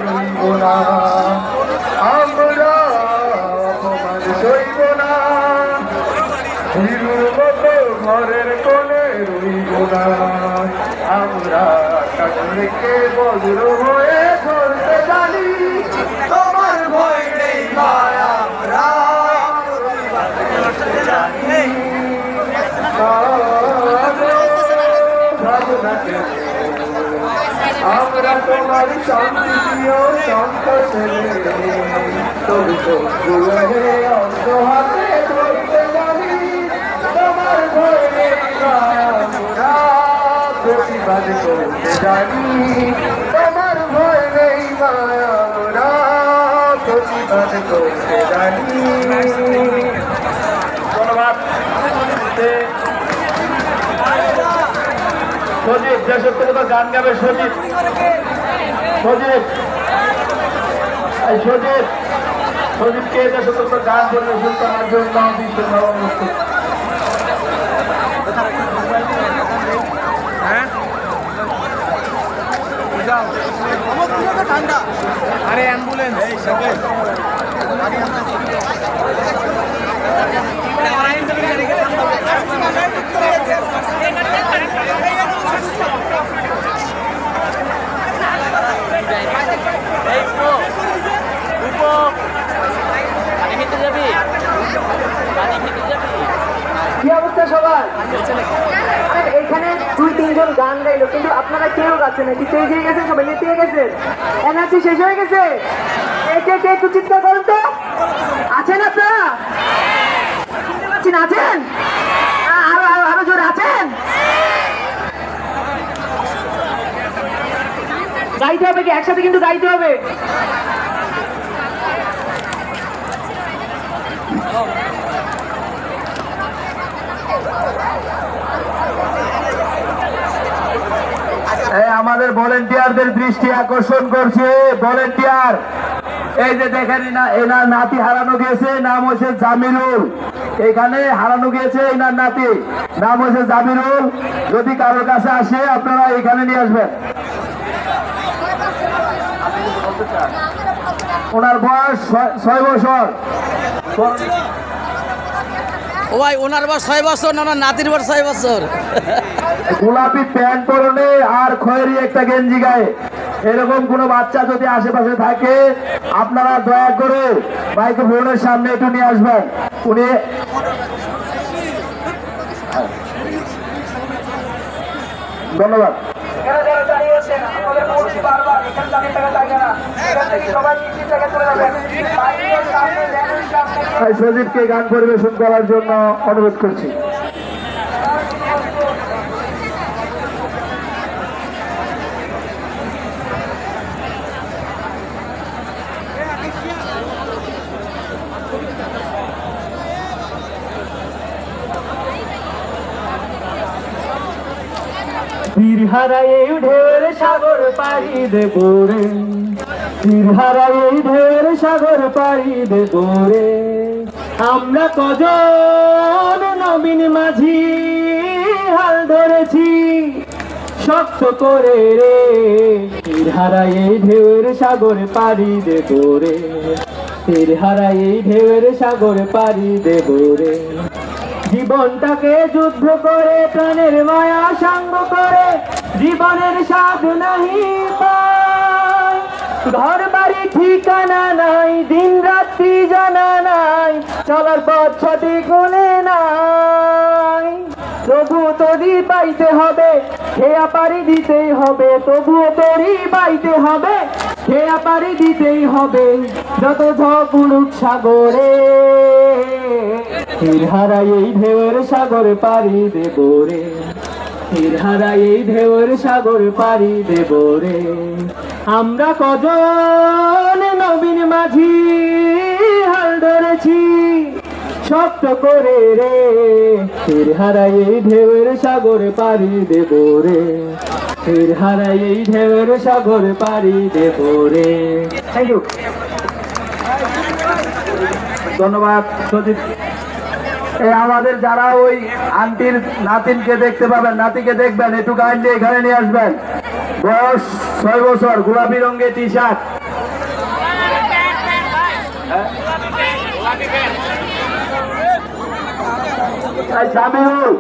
রইব না, আমরা অপমান সইব না, হিরুর মতো ঘরের কোণে রইব না, আমরা কাজকে বজ্র হয়ে ধরতে জানি, তোমার ভয় নেই মায়া আমরা জানি, আমরা তোমার শান্তি দিও সন্তোষে, তবু তো অন্ত হাতে ধরতে জানি, তোমার ভয় নেই আমরা প্রতিবাদ করতে জানি, তোমার ভয় নেই আমরা প্রতিবাদ করতে জানি। ধন্যবাদ। সজীব দেশাত্মকতা গান গাবে, সজীব সজীব সজীব সজীবকে দেশাত্মকতা গান পরিবেশন করার জন্য ঠান্ডা। আরে অ্যাম্বুলেন্স কি অবস্থা সবার? এখানে 2-3 জন গান গাইলো, কিন্তু আপনারা কেউ গাচ্ছেন না। কি শেষ হয়ে গেছে? সবাই নেতিয়ে গেছে, এনার্জি শেষ হয়ে গেছে। কে একটু চিৎকার করেন তো। আছেন আপনারা? আছেন? আরো জোরে আছেন? গাইতে হবে কি একসাথে? কিন্তু গাইতে হবে। আমাদের ভলেন্টিয়ারদের দৃষ্টি আকর্ষণ করছে। ভলেন্টিয়ার, এই যে দেখেন এনার নাতি হারানো গিয়েছে, নাম হচ্ছে জামিরুল। এখানে হারানো গিয়েছে এনার নাতি, নাম হচ্ছে জামিরুল। যদি কারোর কাছে আসে আপনারা এখানে নিয়ে আসবেন। ওনার বয়স 6 বছর। ও ভাই, ওনার বয়স 6 বছর না, ওনার নাতির বয়স 6 বছর। গোলাপি প্যান্ট পরনে আর খয়েরি একটা গেঞ্জি গায়ে এরকম কোন বাচ্চা যদি আশেপাশে থাকে আপনারা দয়া করে মাইক্রোফোনের সামনে একটু নিয়ে আসবেন। উনি ধন্যবাদ। সজীবকে গান পরিবেশন করার জন্য অনুরোধ করছি। তীর হারায় ঢেউয়ের সাগর পাড়ি দেব রে, তীর হারায় ঢেউয়ের সাগর পাড়ি দেব রে, আমরা কজন নবীন মাঝি হাল ধরেছি শক্ত করে রে, তীর হারায় ঢেউয়ের সাগর পাড়ি দেব রে, তীর হারায় ঢেউয়ের সাগর পাড়ি দেব রে, জীবনটাকে যুদ্ধ করে প্রাণের মায়া সাঙ্গ করে জীবনের স্বাদ নাহি পাই, ঘর বাড়ি ঠিকানা নাই, দিন রাত্রি জানা নাই, চলার পথ সঠিক গুণে নাই, তবু তোরই পাইতে হবে, খেয়া পারি দিতেই হবে, তবুও তোরই পাইতে হবে, খেয়া পারি দিতেই হবে, যত ঝড় উঠুক সাগরে, তীর হারায় এই ঢেউয়ের সাগর পাড়ি দেব রে, তীর হারায় এই ঢেউয়ের সাগর পাড়ি দেব রে, আমরা কজন নবীন মাঝি হাল ধরেছি শক্ত করে রে, তীর হারায় এই ঢেউয়ের সাগর পাড়ি দেব রে, তীর হারায় এই ঢেউয়ের সাগর পাড়ি দেব রে। থ্যাংক ইউ, ধন্যবাদ সজিব। আমাদের যারা ওই আন্টির নাতিনকে দেখতে পাবেন, নাতিকে দেখবেন, একটু কাইন্ডলি এখানে নিয়ে আসবেন। বয়স 6 বছর, গোলাপি রঙের টি শার্ট, জামিউল